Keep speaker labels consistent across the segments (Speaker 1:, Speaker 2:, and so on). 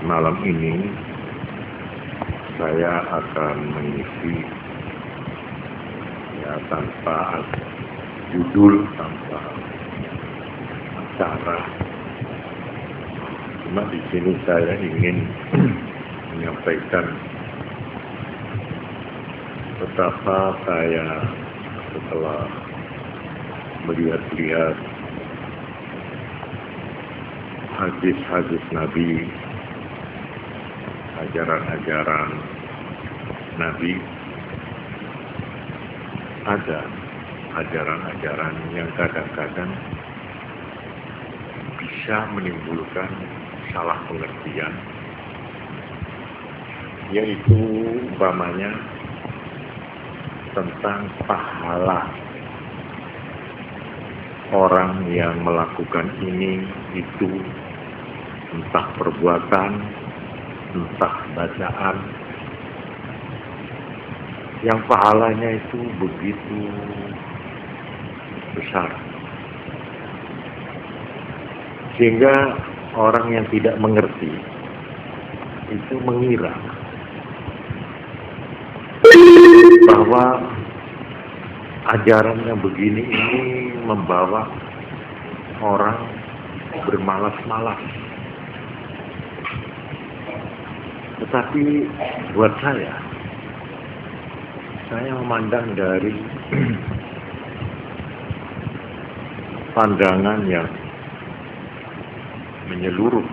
Speaker 1: malam ini saya akan mengisi ya tanpa judul, tanpa acara. Cuma di sini saya ingin menyampaikan betapa saya setelah melihat-lihat hadis-hadis Nabi, ajaran-ajaran Nabi, ada ajaran-ajaran yang kadang-kadang bisa menimbulkan salah pengertian, yaitu umpamanya tentang pahala orang yang melakukan ini, itu, entah perbuatan, entah bacaan, yang pahalanya itu begitu besar. Sehingga orang yang tidak mengerti itu mengira bahwa ajaran yang begini ini membawa orang bermalas-malas. Tetapi buat saya memandang dari pandangan yang menyeluruh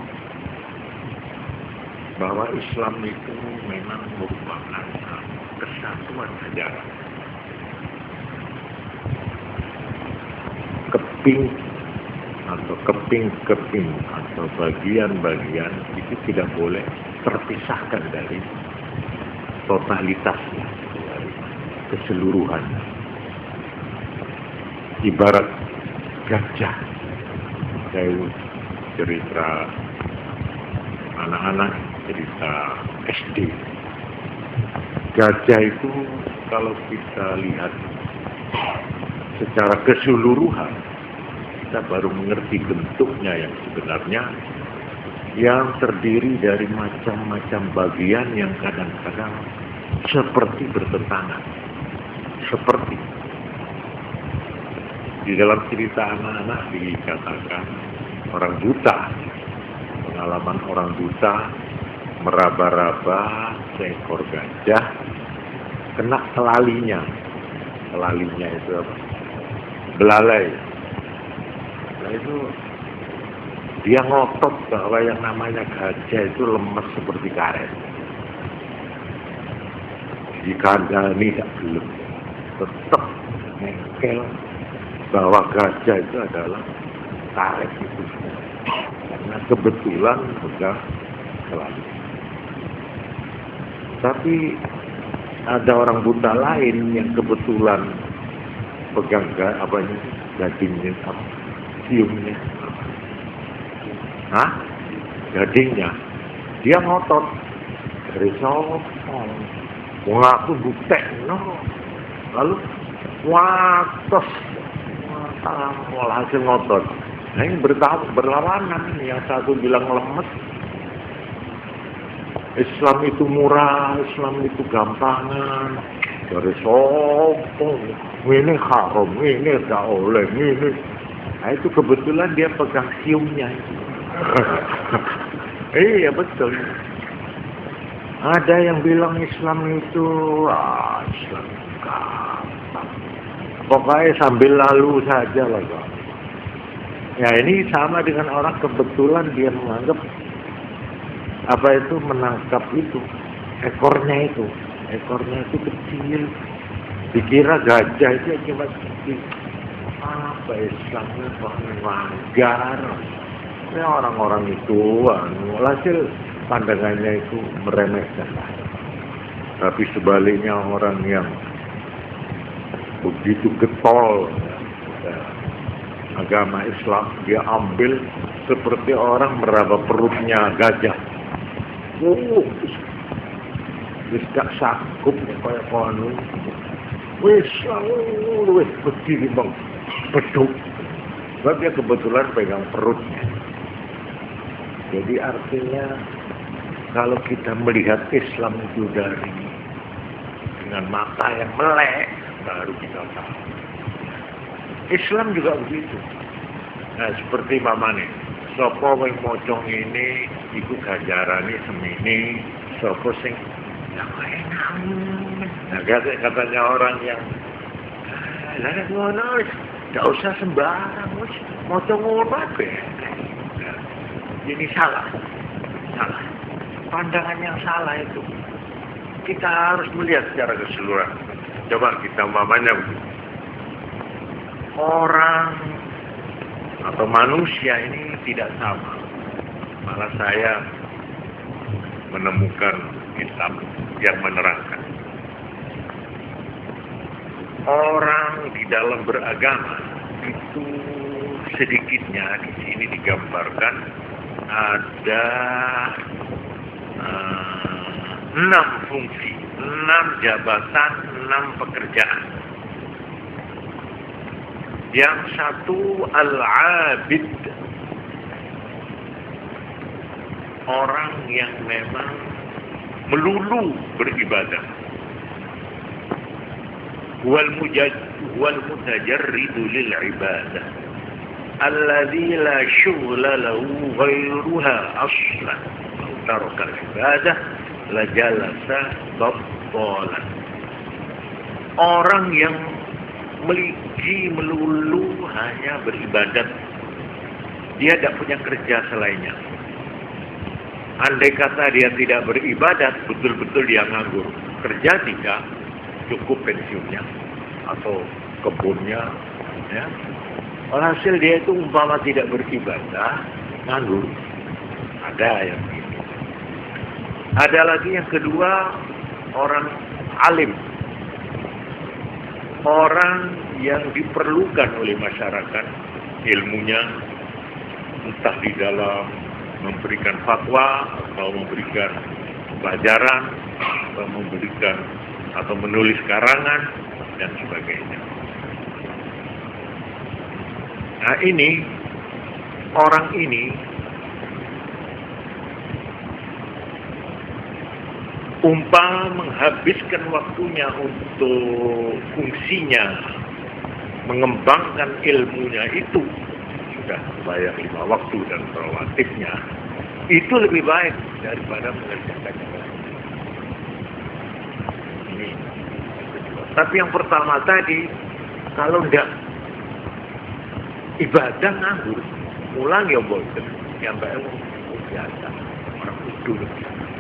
Speaker 1: bahwa Islam itu memang merupakan kesatuan ajaran. Keping atau bagian-bagian itu tidak boleh terpisahkan dari totalitasnya, dari keseluruhannya. Ibarat gajah, saya cerita anak-anak, cerita SD. Gajah itu kalau kita lihat secara keseluruhan, kita baru mengerti bentuknya yang sebenarnya, yang terdiri dari macam-macam bagian yang kadang-kadang seperti bertentangan. Seperti di dalam cerita anak-anak dikatakan orang buta, pengalaman orang buta meraba-raba seekor gajah, kena kelalinya. Kelalinya itu apa? Belalai. Nah itu dia ngotot bahwa yang namanya gajah itu lemes seperti karet. Dikandani tak belum, tetap nengkel bahwa gajah itu adalah karet itu. Karena kebetulan pegang kelali. Tapi ada orang buta lain yang kebetulan pegang gadingnya, siumnya. Gadingnya. Dia ngotot dari sopong. Mengaku butek, no. Lalu watos, hasil ngotot. Nah ini berlawanan. Yang satu bilang lemes. Islam itu murah, Islam itu gampangan. Dari sopong, ini haram, ini tidak oleh, ini. Nah itu kebetulan dia pegang siumnya. Iya betul. Ada yang bilang Islam itu, Islam gampang. Pokoknya sambil lalu saja lah. Ya ini sama dengan orang kebetulan dia menganggap menangkap itu ekornya itu kecil, dikira gajah itu cuma kecil. Apa Islamnya kok wajar? Ya orang-orang itu hasil pandangannya itu meremehkan. Tapi sebaliknya orang yang begitu getol agama Islam, dia ambil seperti orang meraba perutnya gajah. Wis gak sanggup kaya kono. Wis berdiri bang, beduk. Sebab dia kebetulan pegang perutnya. Jadi artinya kalau kita melihat Islam itu dengan mata yang melek, baru kita tahu. Islam juga begitu. Nah, seperti mamane, sapa wing mocong ini iku ganjarane semene, sapa sing enak. Nah, katanya orang yang lah ngono, enggak usah sembarang, wis mocong ngono ae. Ini salah. Pandangan yang salah itu. Kita harus melihat secara keseluruhan. Coba kita umpamanya orang atau manusia ini tidak sama. Malah saya menemukan kitab yang menerangkan. Orang di dalam beragama itu sedikitnya di sini digambarkan ada 6 fungsi, 6 jabatan, 6 pekerjaan. Yang satu al-abid, orang yang memang melulu beribadah. Wal mutajarridu lil ibadah. Alladzi la syughla lahu ghairuha aslan. Taraka al-ibadah la jalasa babbalan. Orang yang melulu hanya beribadat, dia tidak punya kerja selainnya. Andai kata dia tidak beribadat, betul-betul dia nganggur. Kerja tidak, cukup pensiunnya atau kebunnya, ya. Alhasil dia itu umpama tidak beribadah, nganggur. Ada yang begitu. Ada lagi yang kedua, orang alim. Orang yang diperlukan oleh masyarakat ilmunya, entah di dalam memberikan fatwa atau memberikan pelajaran atau memberikan atau menulis karangan dan sebagainya. Nah, ini orang ini umpama menghabiskan waktunya untuk fungsinya mengembangkan ilmunya itu, sudah bayar 5 waktu dan rawatibnya, itu lebih baik daripada mengerjakan yang lain. Ini. Tapi yang pertama tadi, kalau enggak ibadah nganggur, pulang ya bosan, yang baik biasa, orang tidur.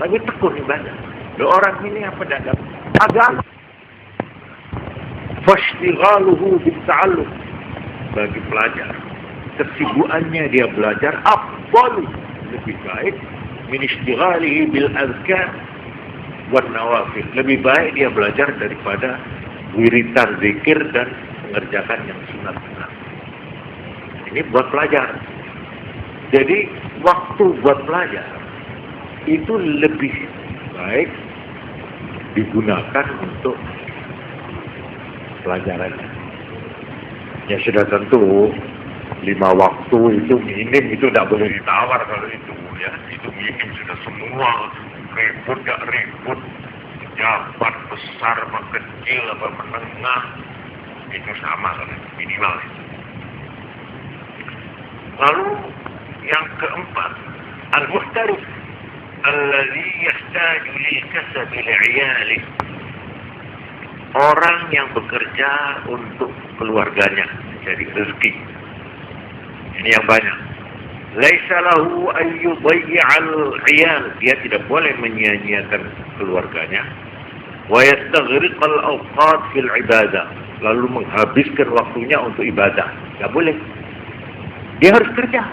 Speaker 1: Tapi tekun ibadah. Loh, orang ini apa dagang? Agama. Fashtighaluhu bitta'allum. Bagi pelajar, kesibukannya dia belajar afdalu, lebih baik min ishtighalihi bil azkar wan nawafil. Lebih baik dia belajar daripada wiritan zikir dan mengerjakan yang sunat-sunat. Ini buat pelajar. Jadi waktu buat pelajar itu lebih baik digunakan untuk pelajarannya. Ya sudah tentu 5 waktu itu minim, itu tidak boleh ditawar kalau itu, ya. Itu minim sudah semua, ribut gak ribut, jabat besar apa kecil apa menengah, itu sama kan, minimal. Lalu yang keempat, al-muhtarif alladhi yahtaju lil kasab li'iyalih. Orang yang bekerja untuk keluarganya, jadi rezeki. Ini yang banyak. Laisa lahu an yudayyi'al 'iyal, dia tidak boleh menyia-nyiakan keluarganya. Wa yastaghriqal awqat fil ibadah, lalu menghabiskan waktunya untuk ibadah. Enggak boleh. Dia harus kerja.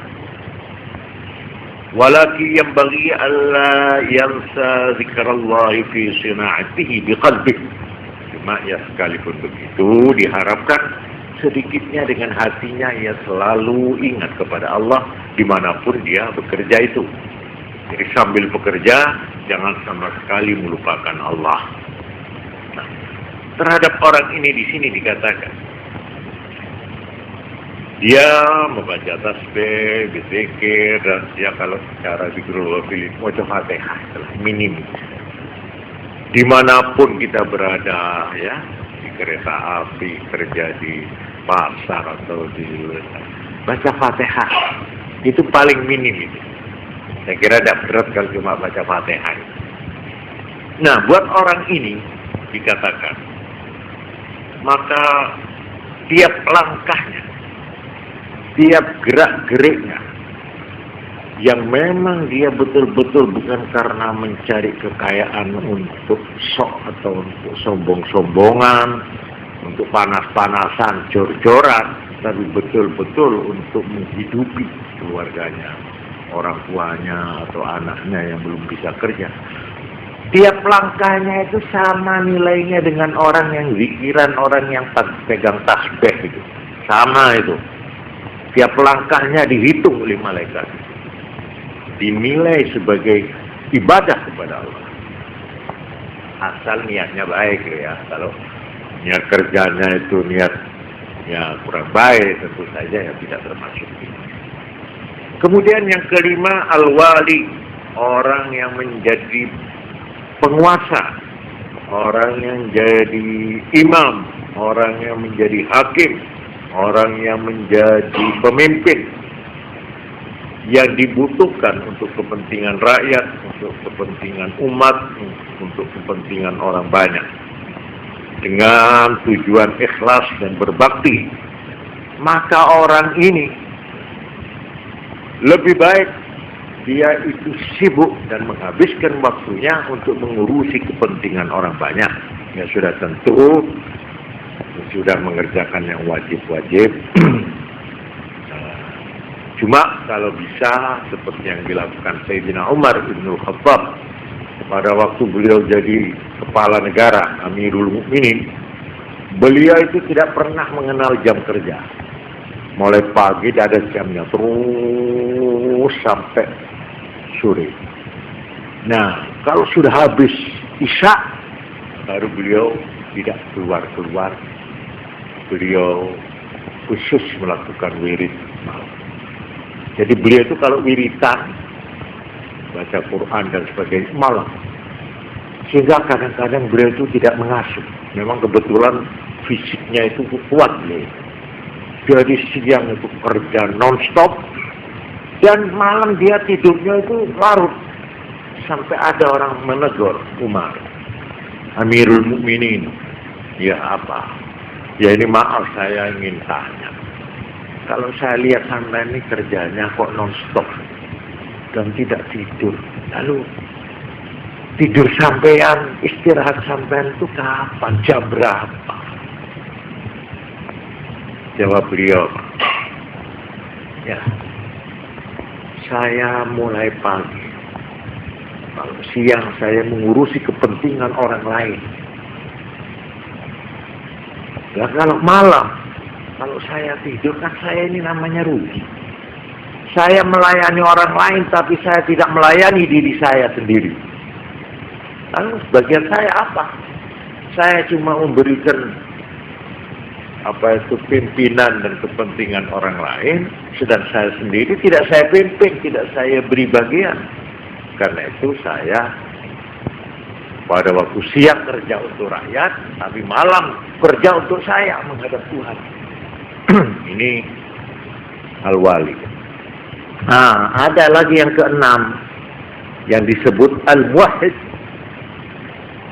Speaker 1: Walaki yanbaghi alla yansa zikrallahi fi sina'atihi biqalbihi. Cuma ya sekalipun begitu diharapkan sedikitnya dengan hatinya ia selalu ingat kepada Allah dimanapun dia bekerja itu. Jadi sambil bekerja jangan sama sekali melupakan Allah. Nah, terhadap orang ini di sini dikatakan Dia membaca tasbih, berzikir, dan dia kalau secara zikrul wafil baca Fatihah adalah minim. Dimanapun kita berada, ya, di kereta api, kerja di pasar atau di baca Fatihah itu paling minim itu. Saya kira tidak berat kalau cuma baca Fatihah. Nah, buat orang ini dikatakan, maka tiap langkahnya, tiap gerak-geriknya yang memang dia betul-betul bukan karena mencari kekayaan untuk sok atau untuk sombong-sombongan, untuk panas-panasan, jor-joran, tapi betul-betul untuk menghidupi keluarganya, orang tuanya atau anaknya yang belum bisa kerja. Tiap langkahnya itu sama nilainya dengan orang yang zikiran, orang yang pegang tasbih itu. Sama itu. Tiap langkahnya dihitung oleh malaikat. Dinilai sebagai ibadah kepada Allah. Asal niatnya baik ya. Kalau niat kerjanya itu niat ya kurang baik, tentu saja ya tidak termasuk. Kemudian yang kelima, al-wali, orang yang menjadi penguasa, orang yang jadi imam, orang yang menjadi hakim, orang yang menjadi pemimpin yang dibutuhkan untuk kepentingan rakyat, untuk kepentingan umat, untuk kepentingan orang banyak dengan tujuan ikhlas dan berbakti. Maka orang ini lebih baik dia itu sibuk dan menghabiskan waktunya untuk mengurusi kepentingan orang banyak. Ya sudah tentu sudah mengerjakan yang wajib-wajib. Cuma kalau bisa seperti yang dilakukan Sayyidina Umar bin Khattab pada waktu beliau jadi kepala negara, Amirul Mukminin, beliau itu tidak pernah mengenal jam kerja. Mulai pagi tidak ada jamnya, terus sampai sore. Nah, kalau sudah habis Isya, baru beliau tidak keluar-keluar. Beliau khusus melakukan wirid malam. Jadi beliau itu kalau wiritan, baca Quran dan sebagainya malam. Sehingga kadang-kadang beliau itu tidak mengasuh. Memang kebetulan fisiknya itu kuat beliau. Jadi siang itu kerja non-stop, dan malam dia tidurnya itu larut. Sampai ada orang menegur Umar, Amirul Mukminin, ya apa? Ya ini maaf, saya ingin tanya. Kalau saya lihat sampai ini kerjanya kok non-stop dan tidak tidur. Lalu tidur sampean, istirahat sampean itu kapan? Jam berapa? Jawab beliau, ya saya mulai pagi. Kalau siang saya mengurusi kepentingan orang lain. Ya kalau malam, kalau saya tidur kan saya ini namanya rugi. Saya melayani orang lain tapi saya tidak melayani diri saya sendiri. Lalu sebagian saya apa? Saya cuma memberikan pimpinan dan kepentingan orang lain, sedang saya sendiri tidak saya pimpin, tidak saya beri bagian. Karena itu saya pada waktu siang kerja untuk rakyat, tapi malam kerja untuk saya menghadap Tuhan. Ini al-wali. Nah, ada lagi yang keenam yang disebut al-muwahhid.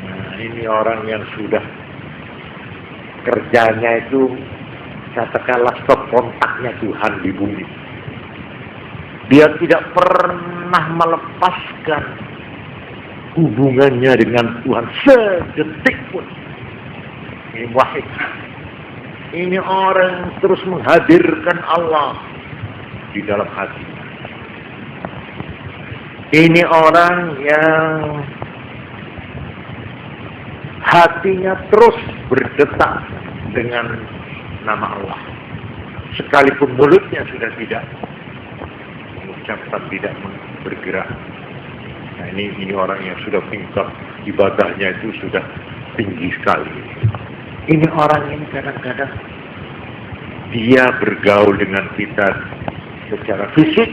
Speaker 1: Nah, ini orang yang sudah kerjanya itu katakanlah stop kontaknya Tuhan di bumi. Dia tidak pernah melepaskan hubungannya dengan Tuhan sedetik pun. Ini wahid. Ini orang terus menghadirkan Allah di dalam hati. Ini orang yang hatinya terus berdetak dengan nama Allah. Sekalipun mulutnya sudah tidak mengucapkan, tidak bergerak. Nah ini orang yang sudah tingkat ibadahnya itu sudah tinggi sekali. Ini orang ini kadang-kadang dia bergaul dengan kita secara fisik,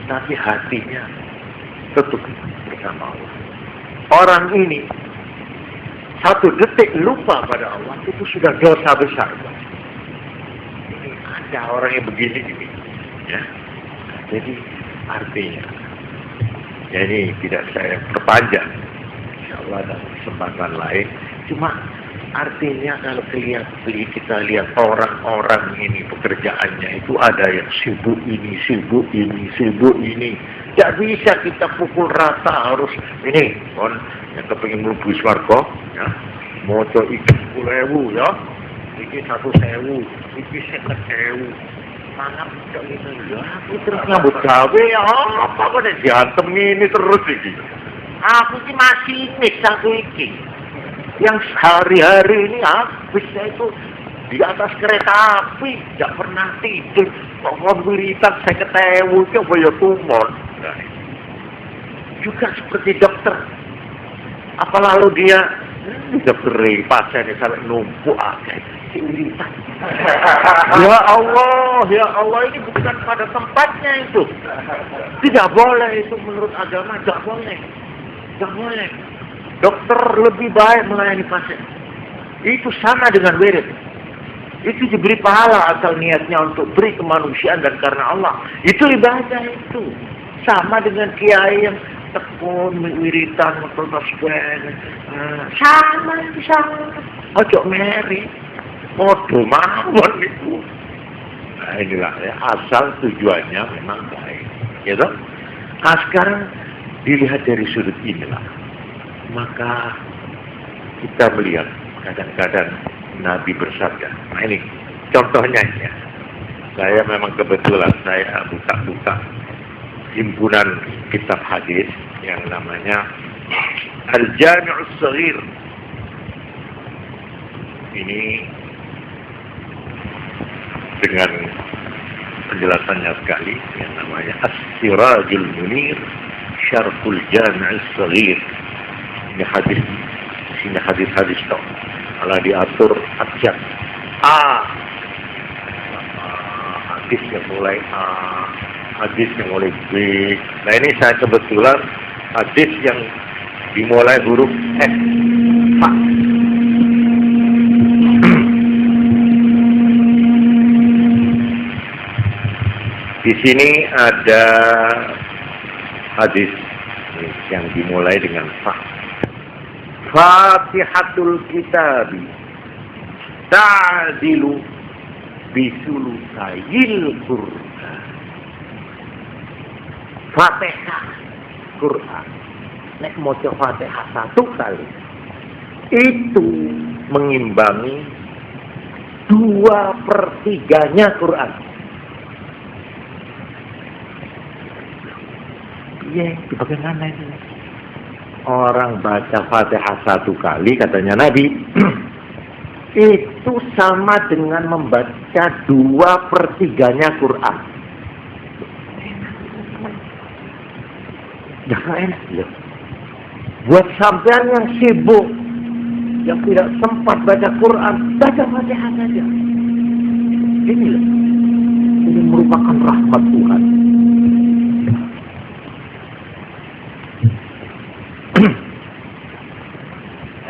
Speaker 1: tapi hatinya tetap bersama Allah. Orang ini satu detik lupa pada Allah itu sudah dosa besar. Ini ada orang yang begini ini, ya. Jadi artinya, ya ini tidak saya perpanjang. Insya Allah ada kesempatan lain. Cuma artinya kalau kita lihat orang-orang ini pekerjaannya itu ada yang sibuk ini, sibuk ini, sibuk ini. Tidak bisa kita pukul rata, harus ini kon yang kepingin mlebu swarga, ya. Moco iki 10.000 ya. Iki 100.000, iki 50.000. Mana tidak ini ya, aku terus nyambut gawe ya, apa kok diantem ini terus iki. Aku sih masih aku iki. Yang hari-hari ini habisnya itu di atas kereta api, tidak pernah tidur. Kok mobilitas 50.000 itu apa ya tumor. Nah, juga seperti dokter. Apa lalu dia dokter pasien sampai numpuk aja. Ya Allah, ini bukan pada tempatnya itu. Tidak boleh itu menurut agama, tidak boleh. Tidak boleh. Dokter lebih baik melayani pasien. Itu sama dengan wirid. Itu diberi pahala asal niatnya untuk beri kemanusiaan dan karena Allah. Itu ibadah itu. Sama dengan kiai yang tekun, wiritan, tasbih. Sama. Ojo meri. Podo mawon itu. Nah inilah ya, asal tujuannya memang baik. Ya toh? Nah, sekarang dilihat dari sudut inilah. Maka kita melihat kadang-kadang Nabi bersabda. Nah ini contohnya ya. Saya memang kebetulan saya buka-buka himpunan kitab hadis yang namanya Al-Jami'us Shaghir. Ini dengan penjelasannya sekali yang namanya As-Sirajul Munir Syarhul Jami'us Shaghir. Ini hadis toh. Kalau diatur abjad hadis yang mulai hadis yang mulai B. Nah ini saya kebetulan hadis yang dimulai huruf F. Di sini ada hadis yang dimulai dengan fa. Fatihatul Kitab ta'dilu bisulusayil Qur'an. Fatihah Quran. Nek maca Fatihah satu kali itu mengimbangi 2/3 Quran. Iya, bagaimana itu? Orang baca Fatihah satu kali, katanya Nabi, itu sama dengan membaca 2/3 Quran. Jangan enak ya. Buat sampean yang sibuk, yang tidak sempat baca Quran, baca Fatihah saja. Inilah, ini merupakan rahmat Tuhan.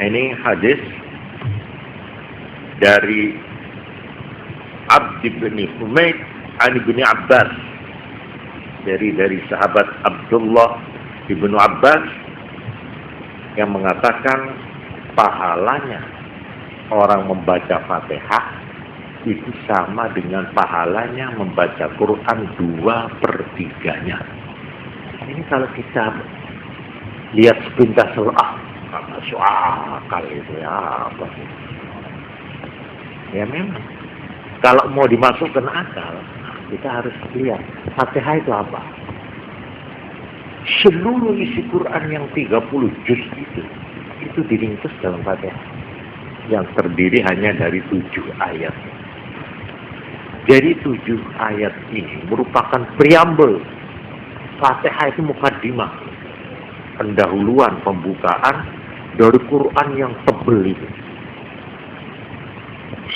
Speaker 1: Ini hadis dari Abd bin Humaid an bin Abbas, dari sahabat Abdullah bin Abbas yang mengatakan pahalanya orang membaca Fatihah itu sama dengan pahalanya membaca Quran 2/3. Ini kalau kita lihat sepintas surah, masuk akal itu ya apa sih? Ya memang. Kalau mau dimasukkan akal, kita harus lihat Fatihah itu apa. Seluruh isi Quran yang 30 juz itu diringkas dalam Fatihah. Yang terdiri hanya dari 7 ayat. Jadi 7 ayat ini merupakan preambel. Fatihah itu mukaddimah, pendahuluan, pembukaan dari Quran yang tebal itu.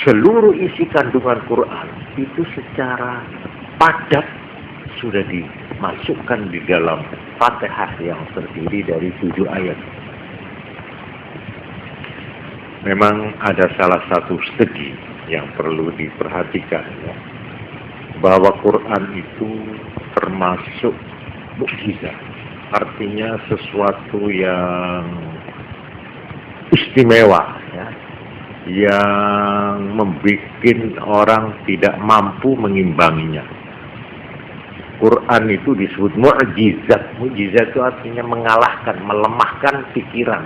Speaker 1: seluruh isi kandungan Quran itu secara padat sudah dimasukkan di dalam Fatihah yang terdiri dari 7 ayat. Memang ada salah satu studi yang perlu diperhatikan, ya, bahwa Quran itu termasuk mukjizat, artinya sesuatu yang istimewa, ya, yang membuat orang tidak mampu mengimbanginya. Quran itu disebut mukjizat. Mukjizat itu artinya mengalahkan, melemahkan pikiran.